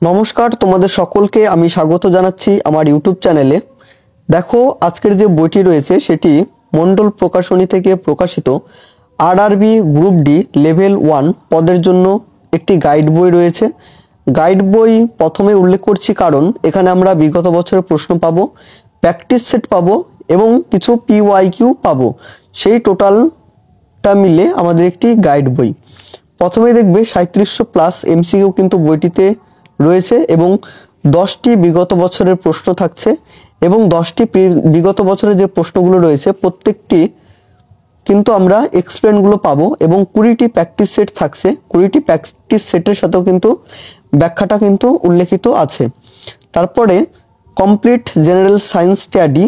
নমস্কার, তোমাদের সকলকে আমি স্বাগত জানাচ্ছি আমার ইউটিউব চ্যানেলে। দেখো, আজকের যে বইটি রয়েছে সেটি মণ্ডল প্রকাশনী থেকে প্রকাশিত আরআরবি গ্রুপ ডি লেভেল 1 পদের জন্য একটি গাইড বই রয়েছে। গাইড বই প্রথমে উল্লেখ করছি কারণ এখানে আমরা বিগত বছরের প্রশ্ন পাবো, প্র্যাকটিস সেট পাবো এবং কিছু পিওয়াইকিউ পাবো। সেই টোটালটা মিলে আমাদের একটি গাইড বই। প্রথমে দেখবে 3700+ এমসিকিউ কিন্তু বইটিতে রয়েছে এবং 10টি বিগত বছরের প্রশ্ন থাকছে এবং 10টি বিগত বছরের যে প্রশ্নগুলো রয়েছে প্রত্যেকটি কিন্তু আমরা এক্সপ্লেনগুলো পাবো এবং 20টি প্র্যাকটিস সেট থাকছে। 20টি প্র্যাকটিস সেটের সাথেও কিন্তু ব্যাখ্যাটা কিন্তু উল্লেখিত আছে। তারপরে কমপ্লিট জেনারেল সায়েন্স স্টাডি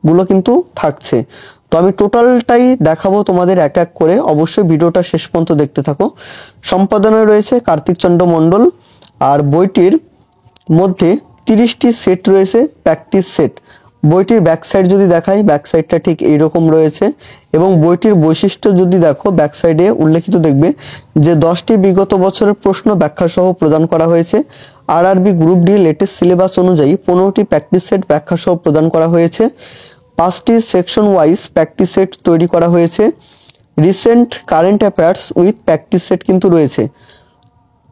গুলো কিন্তু থাকছে। তো আমি টোটালটাই দেখাবো তোমাদের এক এক করে, অবশ্যই ভিডিওটা শেষ পর্যন্ত দেখতে থাকো। সম্পাদনায় রয়েছে কার্তিক চন্দ্র মণ্ডল। আর বইটির মধ্যে 30টি সেট রয়েছে প্র্যাকটিস সেট। বইটির ব্যাক সাইড যদি দেখাই, ব্যাক সাইডটা ঠিক এইরকম রয়েছে এবং বইটির বৈশিষ্ট্য যদি দেখো ব্যাক সাইডে উল্লেখিত দেখবে যে 10টি বিগত বছরের প্রশ্ন ব্যাখ্যা সহ প্রদান করা হয়েছে। RRB group D latest syllabus অনুযায়ী 15টি প্র্যাকটিস সেট ব্যাখ্যা সহ প্রদান করা হয়েছে। 5টি সেকশন ওয়াইজ প্র্যাকটিস সেট তৈরি করা হয়েছে। Recent current affairs with practice set কিন্তু রয়েছে।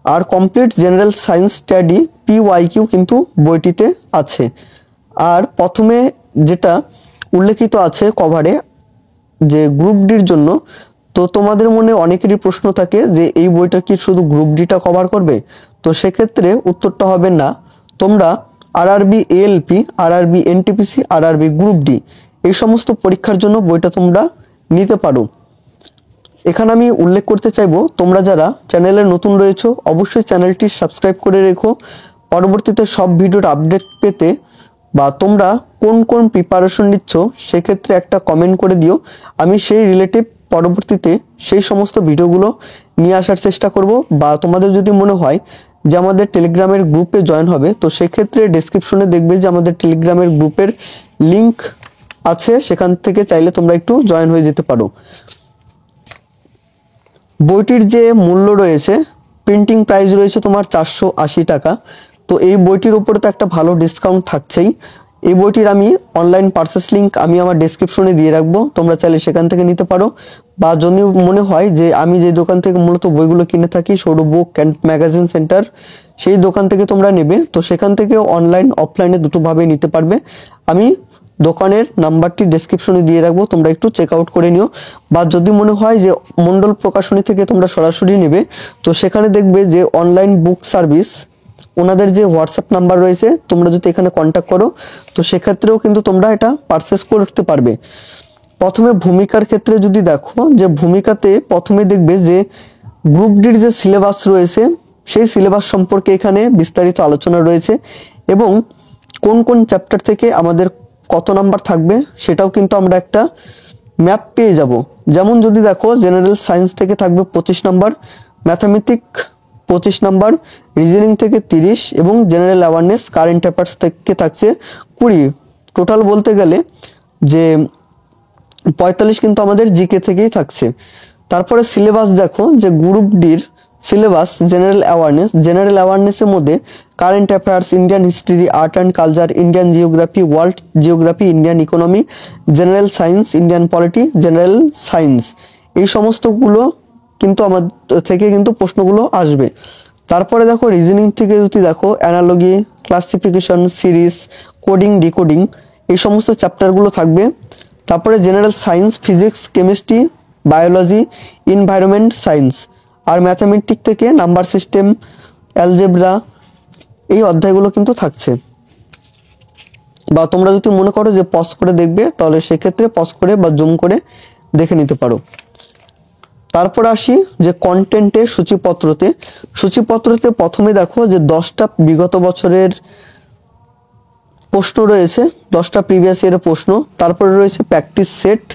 আর complete general science study PYQ কিন্তু বইটিতে আছে। আর প্রথমে যেটা উল্লেখিত আছে কভারে যে গ্রুপ ডির জন্য, তো তোমাদের মনে অনেকেরই প্রশ্ন থাকে যে এই বইটা কি শুধু গ্রুপ ডিটা কভার করবে? তো সেক্ষেত্রে উত্তরটা হবে না। তোমরা RRB ALP, RRB NTPC, RRB group D এই সমস্ত পরীক্ষার জন্য বইটা তোমরা নিতে পারো। এখানে আমি উল্লেখ করতে চাইবো, তোমরা যারা চ্যানেলে নতুন রয়েছো অবশ্যই চ্যানেলটি সাবস্ক্রাইব করে রেখো। পরবর্তীতে সব ভিডিওর আপডেট পেতে বা তোমরা কোন কোন প্রিপারেশন নিচ্ছ সেক্ষেত্রে একটা কমেন্ট করে দিও। আমি সেই রিলেটিভ পরবর্তীতে সেই সমস্ত ভিডিওগুলো নিয়ে আসার চেষ্টা করব। বা তোমাদের যদি মনে হয় যে আমাদের টেলিগ্রামের গ্রুপে জয়েন হবে, তো সেক্ষেত্রে ডেসক্রিপশনে দেখবে যে আমাদের টেলিগ্রামের গ্রুপের লিংক আছে, সেখান থেকে চাইলে তোমরা একটু জয়েন হয়ে যেতে পারো। বইটির যে মূল্য রয়েছে, প্রিন্টিং প্রাইস রয়েছে তোমার 480 টাকা। তো এই বইটির উপরে তো একটা ভালো ডিসকাউন্ট থাকছেই। এই বইটির আমি অনলাইন পারচেস লিঙ্ক আমি আমার ডেসক্রিপশনে দিয়ে রাখবো, তোমরা চাইলে সেখান থেকে নিতে পারো। বা যদি মনে হয় যে আমি যে দোকান থেকে মূলত বইগুলো কিনে থাকি, Sourav book and magazine centre, সেই দোকান থেকে তোমরা নেবে, তো সেখান থেকে অনলাইন অফলাইনে দুটোভাবেই নিতে পারবে। আমি দোকানের নাম্বারটি ডেসক্রিপশনে দিয়ে রাখবো, তোমরা একটু চেক আউট করে নিও। বা যদি মনে হয় যে মণ্ডল প্রকাশনী থেকে তোমরা সরাসরি নেবে, তো সেখানে দেখবে যে অনলাইন বুক সার্ভিস, ওনাদের যে হোয়াটসঅ্যাপ নাম্বার রয়েছে, তোমরা যদি এখানে কন্ট্যাক্ট করো তো সেক্ষেত্রেও কিন্তু তোমরা এটা পারচেস করতে পারবে। প্রথমে ভূমিকার ক্ষেত্রে যদি দেখো, যে ভূমিকাতে প্রথমে দেখবে যে গ্রুপ ডির যে সিলেবাস রয়েছে সেই সিলেবাস সম্পর্কে এখানে বিস্তারিত আলোচনা রয়েছে এবং কোন কোন চ্যাপ্টার থেকে আমাদের কত নাম্বার থাকবে সেটাও কিন্তু আমরা একটা ম্যাপ পেয়ে যাব। যেমন যদি দেখো জেনারেল সায়েন্স থেকে থাকবে 25 নাম্বার, ম্যাথামেটিক 25 নাম্বার, রিজনিং থেকে 30 এবং জেনারেল অ্যাওয়ারনেস কারেন্ট অ্যাফেয়ার্স থেকে থাকছে 20। টোটাল বলতে গেলে যে 45 কিন্তু আমাদের জিকে থেকেই থাকছে। তারপরে সিলেবাস দেখো যে গ্রুপ ডির সিলেবাস জেনারেল অ্যাওয়ারনেসের মধ্যে current affairs, Indian history, art and culture, Indian geography, world geography, Indian economy, general science, Indian polity, general science, এই সমস্তগুলো কিন্তু আমাদের থেকে কিন্তু প্রশ্নগুলো আসবে। তারপরে দেখো রিজনিং থেকে যদি দেখো analogy, classification, series, coding, decoding, এই সমস্ত চ্যাপ্টারগুলো থাকবে। তারপরে general science, physics, chemistry, biology, environment science. আর ম্যাথামেটিক থেকে নাম্বার সিস্টেম, অ্যালজেব্রা, এই অধ্যায়গুলো কিন্তু থাকছে। বা তোমরা যদি মনে করো যে পজ করে দেখবে, তাহলে সেক্ষেত্রে পজ করে বা জুম করে দেখে নিতে পারো। তারপর আসি যে কন্টেন্টের সূচিপত্রতে প্রথমে দেখো যে 10টা বিগত বছরের প্রশ্ন রয়েছে, 10টা প্রিভিয়াস ইয়ারের প্রশ্ন। তারপরে রয়েছে প্র্যাকটিস সেট।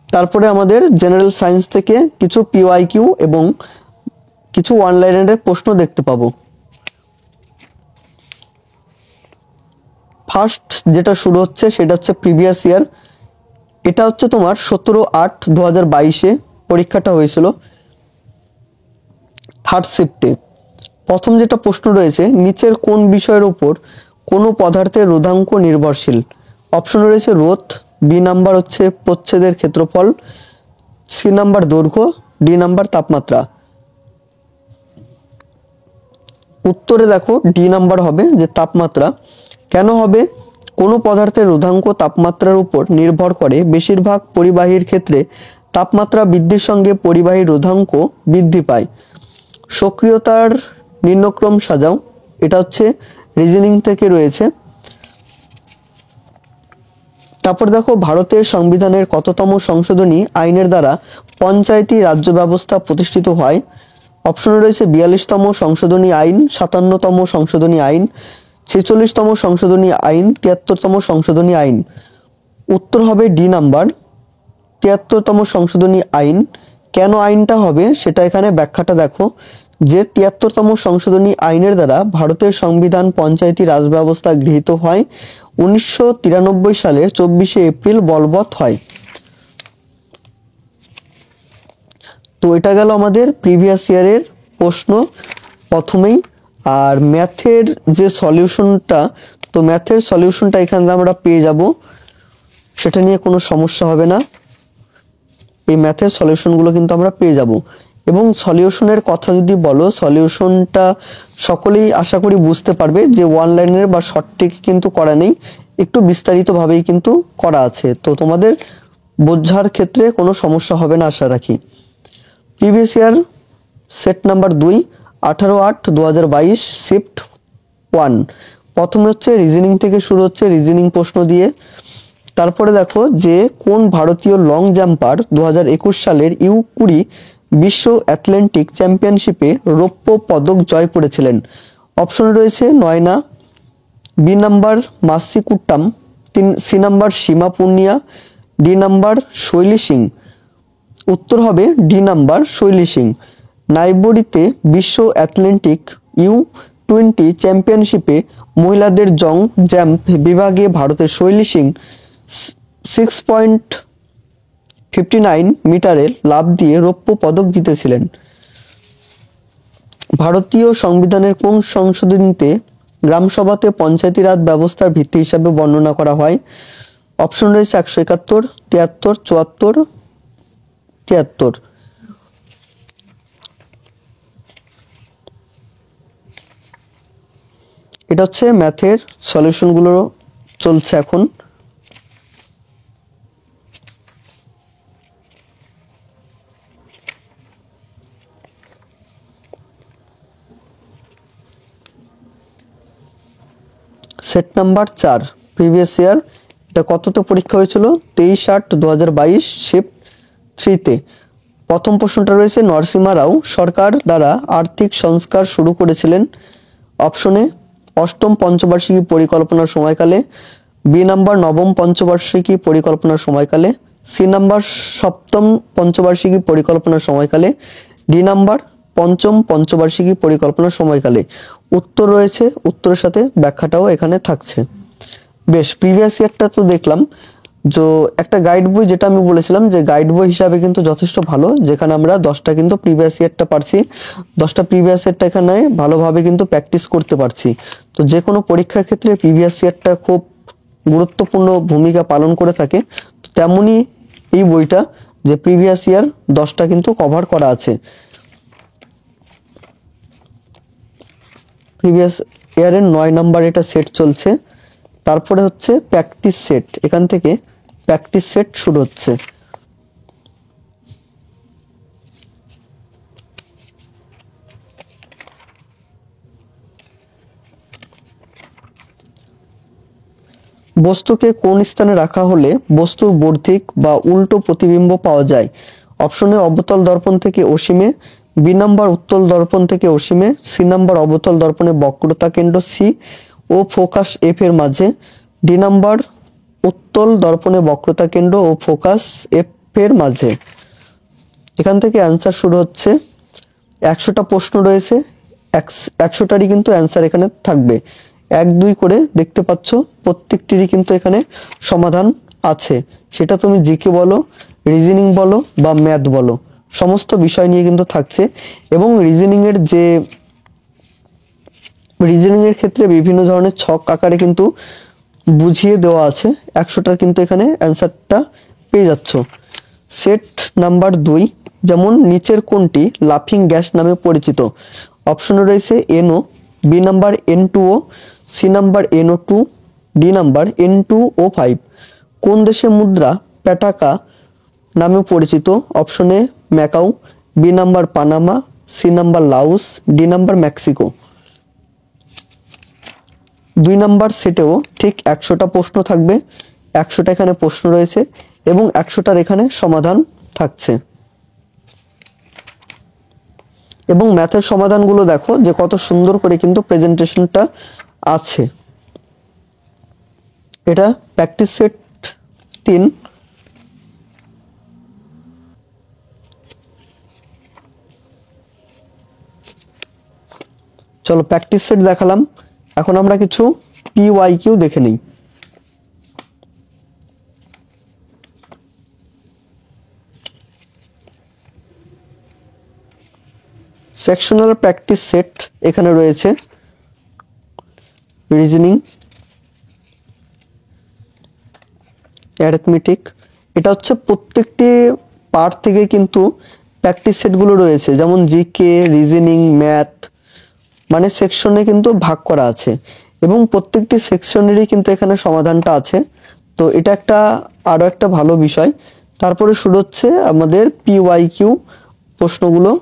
তারপরে আমাদের জেনারেল সায়েন্স থেকে কিছু পিওয়াইকিউ এবং কিছু ওয়ান লাইনারের প্রশ্ন দেখতে পাবো। ফার্স্ট যেটা শুরু হচ্ছে সেটা হচ্ছে প্রিভিয়াস ইয়ার। এটা হচ্ছে তোমার 17/8/2022 পরীক্ষাটা হয়েছিল 3rd শিফটে। প্রথম যেটা প্রশ্ন রয়েছে, নিচের কোন বিষয়ের উপর কোনো পদার্থের রোধাঙ্ক নির্ভরশীল? অপশন রয়েছে রোধ, বি নাম্বার হচ্ছে প্রচ্ছেদের ক্ষেত্রফল, সি নাম্বার দৈর্ঘ্য, ডি নাম্বার তাপমাত্রা। উত্তরে দেখো ডি নাম্বার হবে, যে তাপমাত্রা। কেন হবে? কোনো পদার্থের রোধাঙ্ক তাপমাত্রার উপর নির্ভর করে। বেশিরভাগ পরিবাহীর ক্ষেত্রে তাপমাত্রা বৃদ্ধির সঙ্গে পরিবাহীর রোধাঙ্ক বৃদ্ধি পায়। সক্রিয়তার নিম্নক্রম সাজাও, এটা হচ্ছে রিজনিং থেকে রয়েছে। তারপর দেখো, ভারতের সংবিধানের কততম সংশোধনী আইনের দ্বারা পঞ্চায়েতি রাজ্য ব্যবস্থা প্রতিষ্ঠিত হয়? অপশনে রয়েছে 42তম সংশোধনী আইন, 57তম সংশোধনী আইন, 46তম সংশোধনী আইন, 73তম সংশোধনী আইন। উত্তর হবে ডি নাম্বার, 73তম সংশোধনী আইন। কেন আইনটা হবে সেটা এখানে ব্যাখ্যাটা দেখো, যে 73তম সংশোধনী আইনের দ্বারা ভারতের সংবিধান পঞ্চায়েতি রাজ ব্যবস্থা গৃহীত হয়। 1993 সালের 24শে এপ্রিল বলবৎ হয়। তো এটা গেল আমাদের প্রিভিয়াস ইয়ারের প্রশ্ন প্রথমেই। আর ম্যাথের যে সলিউশনটা, তো ম্যাথের সলিউশনটা এখানে আমরা পেয়ে যাব, সেটা নিয়ে কোনো সমস্যা হবে না। এই ম্যাথের সলিউশনগুলো কিন্তু আমরা পেয়ে যাব। এবং সলিউশনের কথা যদি বলো, সলিউশনটা সকলেই আশা করি বুঝতে পারবে যে ওয়ান লাইনের বা শর্ট ট্রিক কিন্তু করা নেই, একটু বিস্তারিতভাবেই কিন্তু করা আছে। তো তোমাদের বোঝার ক্ষেত্রে কোনো সমস্যা হবে না আশা রাখি। Previous year set number 2, 18/8/2022, shift 1। প্রথমে হচ্ছে রিজনিং থেকে শুরু হচ্ছে, রিজনিং প্রশ্ন দিয়ে। তারপরে দেখো যে কোন ভারতীয় লং জাম্পার 2021 সালের U20 বিশ্ব অ্যাথলেটিক চ্যাম্পিয়নশিপে রৌপ্য পদক জয় করেছিলেন? অপশনে রয়েছে নয়না, বি নাম্বার মাসি কুট্টাম, সি নাম্বার সীমা পুনিয়া, ডি নাম্বার শৈলী সিং। উত্তর হবে ডি নাম্বার শৈলী সিং। নাইবোরিতে বিশ্ব অ্যাথলেটিক U20 চ্যাম্পিয়নশিপে মহিলাদের লং জাম্প বিভাগে ভারতের শৈলী সিং 6.59 মিটারে লাফ দিয়ে রৌপ্য পদক জিতেছিলেন। ভারতীয় সংবিধানের কোন সংশোধনীতে গ্রামসভাতে পঞ্চায়েতি রাজ ব্যবস্থার ভিত্তি হিসাবে বর্ণনা করা হয়? অপশন রয়েছে 171, 73, 74, 73। এটা হচ্ছে ম্যাথের সলিউশনগুলো চলছে এখন। Set number 4, previous year. এটা কততে পরীক্ষা হয়েছিল? 23/8/2022, শিফট 3-তে। প্রথম প্রশ্নটা রয়েছে, নরসিমা রাও সরকার দ্বারা আর্থিক সংস্কার শুরু করেছিলেন? অপশনে অষ্টম পঞ্চবার্ষিকী পরিকল্পনার সময়কালে, বি নাম্বার নবম পঞ্চবার্ষিকী পরিকল্পনার সময়কালে, সি নাম্বার সপ্তম পঞ্চবার্ষিকী পরিকল্পনার সময়কালে, ডি নাম্বার পঞ্চম পঞ্চবার্ষিকী পরিকল্পনার সময়কালে। উত্তর রয়েছে, উত্তরের সাথে ব্যাখ্যাটাও এখানে থাকছে। বেশ, প্রিভিয়াস ইয়ারটা তো দেখলাম। যে একটা গাইড বই, যেটা আমি বলেছিলাম যে গাইড বই হিসাবে কিন্তু যথেষ্ট ভালো, যেখানে আমরা 10টা কিন্তু প্রিভিয়াস ইয়ারটা পারছি, 10টা প্রিভিয়াস ইয়ারটা এখানে ভালোভাবে কিন্তু প্র্যাকটিস করতে পারছি। তো যে কোনো পরীক্ষার ক্ষেত্রে প্রিভিয়াস ইয়ারটা খুব গুরুত্বপূর্ণ ভূমিকা পালন করে থাকে। তেমনি এই বইটা, যে প্রিভিয়াস ইয়ার 10টা কিন্তু কভার করা আছে। প্রিভিয়াস ইয়ারের 9 নাম্বার এটা সেট চলছে। তারপরে হচ্ছে প্র্যাকটিস সেট, এখান থেকে প্র্যাকটিস সেট শুরু হচ্ছে। বস্তুকে কোন স্থানে রাখা হলে বস্তুর বর্ধিক বা উল্টো প্রতিবিম্ব পাওয়া যায়? অপশনে অবতল দর্পণ থেকে অসীমে, বি নাম্বার উত্তল দর্পণ থেকে অসীমে, সি নাম্বার অবতল দর্পণে বক্রতা কেন্দ্র সি ও ফোকাস এফ এর মাঝে, ডি নাম্বার উত্তল দর্পণে বক্রতা কেন্দ্র ও ফোকাস এফ এর মাঝে। এখান থেকে অ্যান্সার শুরু হচ্ছে। 100টা প্রশ্ন রয়েছে, 100টারই কিন্তু অ্যান্সার এখানে থাকবে। 1-2 করে দেখতে পাচ্ছ, প্রত্যেকটিরই কিন্তু এখানে সমাধান আছে। সেটা তুমি জিকে বলো, রিজনিং বলো বা ম্যাথ বলো, সমস্ত বিষয় নিয়ে কিন্তু থাকছে। এবং রিজনিংয়ের যে রিজনিং এর ক্ষেত্রে বিভিন্ন ধরনের ছক আকারে কিন্তু বুঝিয়ে দেওয়া আছে। 100টার কিন্তু এখানে অ্যান্সারটা পেয়ে যাচ্ছ। সেট নাম্বার 2, যেমন নিচের কোনটি লাফিং গ্যাস নামে পরিচিত? অপশনে রয়েছে NO, B number N2O, C number NO2, D number N2O5। কোন দেশের মুদ্রা পেটাকা নামে পরিচিত? অপশনে Macau, B number Panama, C number Laos, D number Mexico. 2 number সেটেও ঠিক 100টা প্রশ্ন থাকবে। 100টা এখানে প্রশ্ন রয়েছে এবং 100টার এখানে সমাধান থাকছে। এবং ম্যাথের সমাধানগুলো দেখো যে কত সুন্দর করে কিন্তু প্রেজেন্টেশনটা আছে। এটা প্র্যাকটিস সেট 3। চলো প্র্যাকটিস সেট দেখালাম, এখন আমরা কিছু PYQ দেখে নিই। সেকশনাল প্র্যাকটিস সেট এখানে রয়েছে। রিজনিং, অ্যারিথমেটিক, এটা হচ্ছে প্রত্যেকটি পার্ট থেকে কিন্তু প্র্যাকটিস সেটগুলো রয়েছে, যেমন জিকে, রিজনিং, ম্যাথ, মানে সেকশনে কিন্তু ভাগ করা আছে এবং প্রত্যেকটি সেকশনেরই কিন্তু এখানে সমাধানটা আছে। তো এটা একটা আরও একটা ভালো বিষয়। তারপরে শুরু হচ্ছে আমাদের PYQ প্রশ্নগুলো।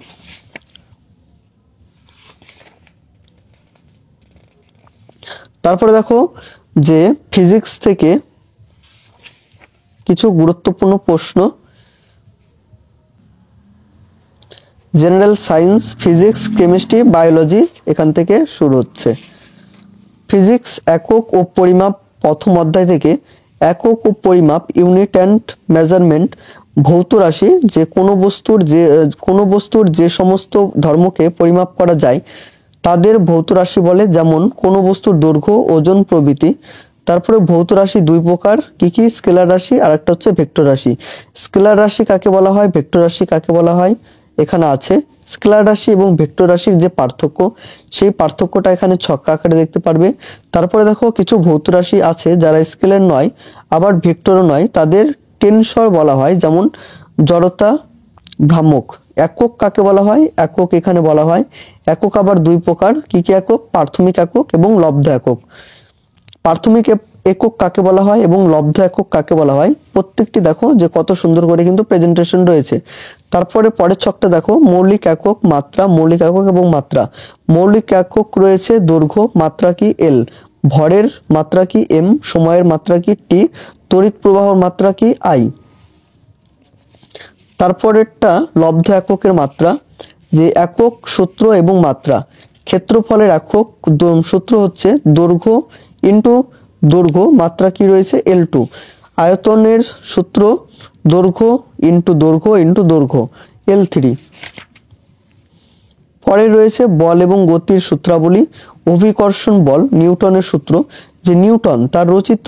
তারপরে দেখো যে ফিজিক্স থেকে কিছু গুরুত্বপূর্ণ প্রশ্ন, general science, physics, chemistry, biology এখান থেকে শুরু হচ্ছে। ফিজিক্স একক ও পরিমাপ প্রথম অধ্যায় থেকে একক ও পরিমাপ, ইউনিট অ্যান্ড মেজারমেন্ট, ভৌত রাশি, যে কোনো বস্তুর যে সমস্ত ধর্মকে পরিমাপ করা যায় তাদের ভৌত রাশি বলে, যেমন কোনো বস্তুর দৈর্ঘ্য, ওজন প্রভৃতি। তারপরে ভৌত রাশি 2 প্রকার, কি? স্কেলার রাশি আর একটা হচ্ছে ভেক্টর রাশি। স্কেলার রাশি কাকে বলা হয়, ভেক্টর রাশি কাকে বলা হয়, এখানে আছে। স্কেলার রাশি এবং ভেক্টর রাশির যে পার্থক্য, সেই পার্থক্যটা এখানে ছক্কা আকারে দেখতে পারবে। তারপরে দেখো কিছু ভৌত রাশি আছে যারা স্কেলার নয় আবার ভেক্টরও নয়, তাদের টেনসর বলা হয়, যেমন জড়তা, ভ্রামক। একক কাকে বলা হয়, একক এখানে বলা হয়। একক আবার 2 প্রকার, কি একক? প্রাথমিক একক এবং লব্ধ একক। প্রাথমিক একক কাকে বলা হয় এবং লব্ধ একক কাকে বলা হয়, প্রত্যেকটি দেখো যে কত সুন্দর করে কিন্তু প্রেজেন্টেশন রয়েছে। তারপরে পরের ছকটা দেখো, মৌলিক একক, মাত্রা, মৌলিক একক এবং মাত্রা। মৌলিক একক রয়েছে দৈর্ঘ্য, মাত্রা কি? L, ভরের মাত্রা কি? M, সময়ের মাত্রা কি? T, তড়িৎ প্রবাহের মাত্রা কি? I। তারপরেরটা লব্ধ এককের মাত্রা, যে একক, সূত্র এবং মাত্রা। ক্ষেত্রফলের একক সূত্র হচ্ছে দৈর্ঘ্য ইন্টু দৈর্ঘ্য, মাত্রা কি রয়েছে? L2। আয়তনের সূত্র দৈর্ঘ্য ইন্টু দৈর্ঘ্য L3। পরে রয়েছে বল এবং গতির সূত্রাবলী। অভিকর্ষণ বল, নিউটনের সূত্র, যে নিউটন তার রচিত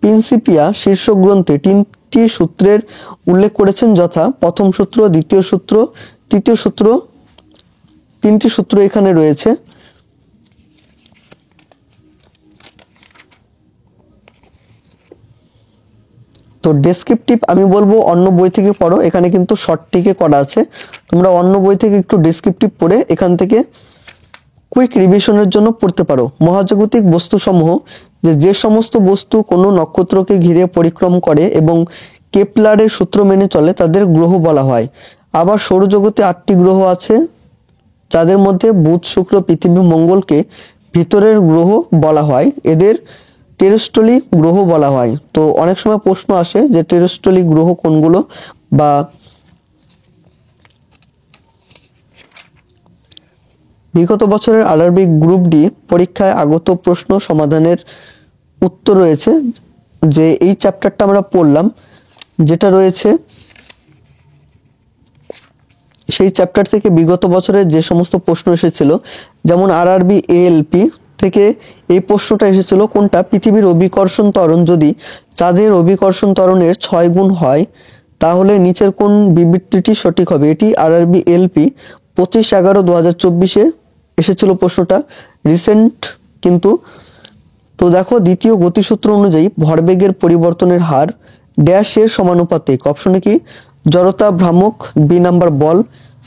প্রিন্সিপিয়া শীর্ষক গ্রন্থে 3টি সূত্রের উল্লেখ করেছেন, যথা প্রথম সূত্র, দ্বিতীয় সূত্র, তৃতীয় সূত্র। 3টি সূত্র এখানে রয়েছে। তো ডেসক্রিপটিভ আমি বলবো অন্য বই থেকে পড়ো, এখানে কিন্তু শর্টটিকে করা আছে, তোমরা অন্য বই থেকে একটু ডেসক্রিপটিভ পড়ে এখান থেকে কুইক রিভিশনের জন্য পড়তে পারো। মহাজাগতিক বস্তুসমূহ, যে সমস্ত বস্তু কোনো নক্ষত্রকে ঘিরে পরিক্রম করে এবং কেপলারের সূত্র মেনে চলে তাদের গ্রহ বলা হয়। আবার সৌরজগতে 8টি গ্রহ আছে, যাদের মধ্যে বুধ, শুক্র, পৃথিবী, মঙ্গলকে ভিতরের গ্রহ বলা হয়, এদের টেরেস্ট্রলি গ্রহ বলা হয়। তো অনেক সময় প্রশ্ন আসে যে টেরেস্ট্রলি গ্রহ কোনগুলো, বা বিগত বছরের আরআরবি গ্রুপ ডি পরীক্ষায় আগত প্রশ্ন সমাধানের উত্তর রয়েছে, যে এই চ্যাপ্টারটা আমরা পড়লাম, যেটা রয়েছে সেই চ্যাপ্টার থেকে বিগত বছরের যে সমস্ত প্রশ্ন এসেছিল, যেমন আরআরবি এএলপি থেকে এই প্রশ্নটা এসেছিল, কোনটা? পৃথিবীর অভিকর্ষণ ত্বরণ যদি চাঁদের অভিকর্ষণ ত্বরণের 6 গুণ হয় তাহলে নিচের কোন বিবৃতিটি সঠিক হবে? এটি আরআরবি এলপি 25/11/2024 এসেছিল প্রশ্নটা, রিসেন্ট কিন্তু। তো দেখো দ্বিতীয় গতিসূত্র অনুযায়ী ভরবেগের পরিবর্তনের হার ড্যাশের সমানুপাতিক। অপশনে কি জড়তা, ভ্রামক, বি নাম্বার বল,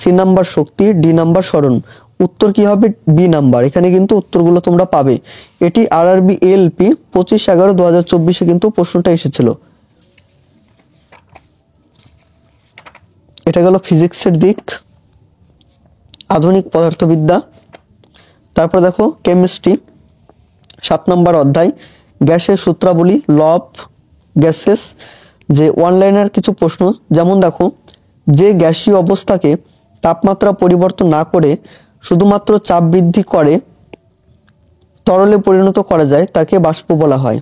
সি নাম্বার শক্তি, ডি নাম্বার সরণ। উত্তর কি হবে? B number. এখানে কিন্তু উত্তরগুলো তোমরা পাবে। এটি আরআরবি এএলপি 25/11/2024 কিন্তু প্রশ্নটা এসেছিল। এটা গেল ফিজিক্সের দিক, আধুনিক পদার্থবিদ্যা। তারপর দেখো কেমিস্ট্রি 7 নম্বর অধ্যায়, গ্যাসের সূত্রাবলী, ল অফ গ্যাসেস। যে ওয়ান লাইনার কিছু প্রশ্ন, যেমন দেখো যে গ্যাসীয় অবস্থাকে তাপমাত্রা পরিবর্তন না করে শুধুমাত্র চাপ বৃদ্ধি করে তরলে পরিণত করা যায় তাকে বাষ্প বলা হয়।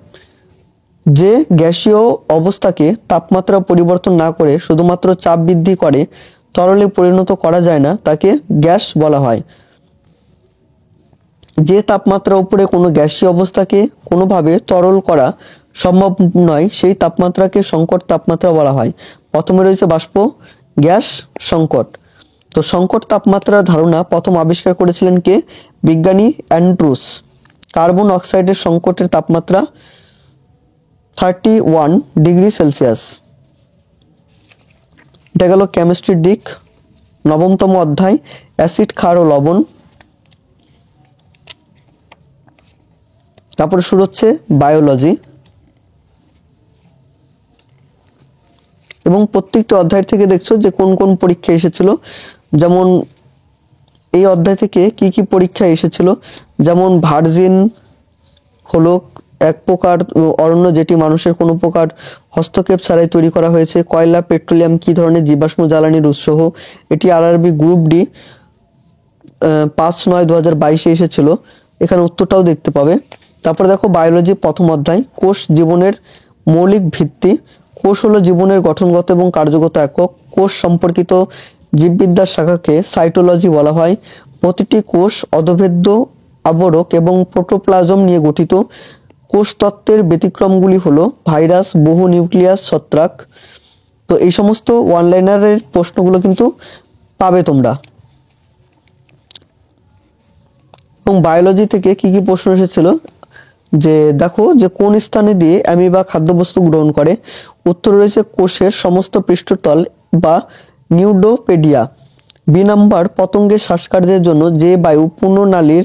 যে গ্যাসীয় অবস্থাকে তাপমাত্রা পরিবর্তন না করে শুধুমাত্র চাপ বৃদ্ধি করে তরলে পরিণত করা যায় না তাকে গ্যাস বলা হয়। যে তাপমাত্রার উপরে কোনো গ্যাসীয় অবস্থাকে কোনোভাবে তরল করা সম্ভব নয় সেই তাপমাত্রাকে সংকট তাপমাত্রা বলা হয়। প্রথমে রয়েছে বাষ্প, গ্যাস, সংকট। তো সংকট তাপমাত্রার ধারণা প্রথম আবিষ্কার করেছিলেন কে? বিজ্ঞানী অ্যান্ড্রুস। কার্বন অক্সাইডের সংকটের তাপমাত্রা 31 ডিগ্রি সেলসিয়াস। এটা গেল কেমিস্ট্রির দিক। 9তম অধ্যায়, অ্যাসিড, ক্ষার ও লবণ। তারপরে শুরু হচ্ছে বায়োলজি, এবং প্রত্যেকটা অধ্যায় থেকে দেখছো যে কোন কোন পরীক্ষা এসেছিল। যেমন এই অধ্যায় থেকে কি কি পরীক্ষা এসেছিল, যেমন ভার্জিন হলো এক প্রকার অরণ্য যেটি মানুষের কোনো প্রকার হস্তক্ষেপ ছাড়াই তৈরি করা হয়েছে। কয়লা, পেট্রোলিয়াম কি ধরনের জীবাশ্ম জ্বালানির উৎস? এটি আরআরবি গ্রুপ ডি 5/9/2022 এসেছিল। এখানে উত্তরটাও দেখতে পাবে। তারপরে দেখো বায়োলজি প্রথম অধ্যায়, কোষ জীবনের মৌলিক ভিত্তি। কোষ হলো জীবনের গঠনগত এবং কার্যগত একক। কোষ সম্পর্কিত জীববিদ্যার শাখাকে সাইটোলজি বলা হয়। প্রতিটি কোষ অর্ধভেদ্য আবরক এবং প্রোটোপ্লাজম নিয়ে গঠিত। কোষ তত্ত্বের ব্যতিক্রমগুলি হলো ভাইরাস, বহু নিউক্লিয়াস, ছত্রাক। তো এই সমস্ত ওয়ান লাইনারের প্রশ্নগুলো কিন্তু পাবে তোমরা। এবং বায়োলজি থেকে কি কি প্রশ্ন এসেছিল, যে দেখো যে কোন স্থানে দিয়ে অ্যামিবা খাদ্যবস্তু গ্রহণ করে? উত্তর রয়েছে কোষের সমস্ত পৃষ্ঠতল বা নিউডোপেডিয়া। বি নাম্বার পতঙ্গের শ্বাসকার্যের জন্য যে বায়ু পূর্ণনালীর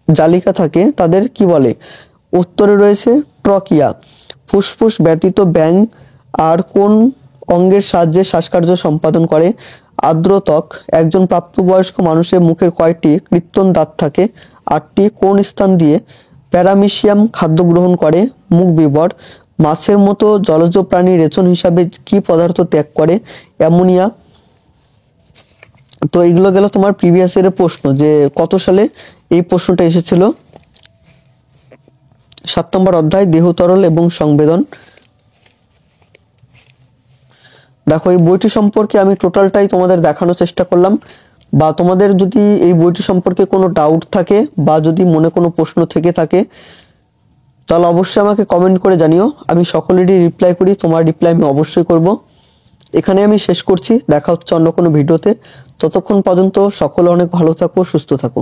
জালিকা থাকে তাদের কি বলে? উত্তরে রয়েছে ট্রকিয়া। ফুসফুস ব্যতীত ব্যাঙ আর কোন অঙ্গের সাহায্যে শ্বাসকার্য সম্পাদন করে? আর্দ্রত্বক। একজন প্রাপ্তবয়স্ক মানুষের মুখের কয়টি কৃত্রিম দাঁত থাকে? 8টি। কোন স্থান দিয়ে প্যারামিশিয়াম খাদ্য গ্রহণ করে? মুখ বিবর। মাছের মতো জলজ প্রাণী রেচন হিসাবে কি পদার্থ ত্যাগ করে? অ্যামোনিয়া। তো এইগুলো গেল তোমার প্রিভিয়াস ইয়ারের প্রশ্ন, যে কত সালে এই প্রশ্নটা এসেছিল। 7 নম্বর অধ্যায়, দেহ, তরল এবং সংবেদন। দেখো এই বইটি সম্পর্কে আমি টোটালটাই তোমাদের দেখানোর চেষ্টা করলাম। বা তোমাদের যদি এই বইটি সম্পর্কে কোনো ডাউট থাকে বা যদি মনে কোনো প্রশ্ন থেকে থাকে তাহলে অবশ্যই আমাকে কমেন্ট করে জানিও। আমি সকলেরই রিপ্লাই করি, তোমার রিপ্লাই আমি অবশ্যই করব। এখানে আমি শেষ করছি, দেখা হচ্ছে অন্য কোনো ভিডিওতে। ততক্ষণ পর্যন্ত সকলে অনেক ভালো থাকো, সুস্থ থাকো।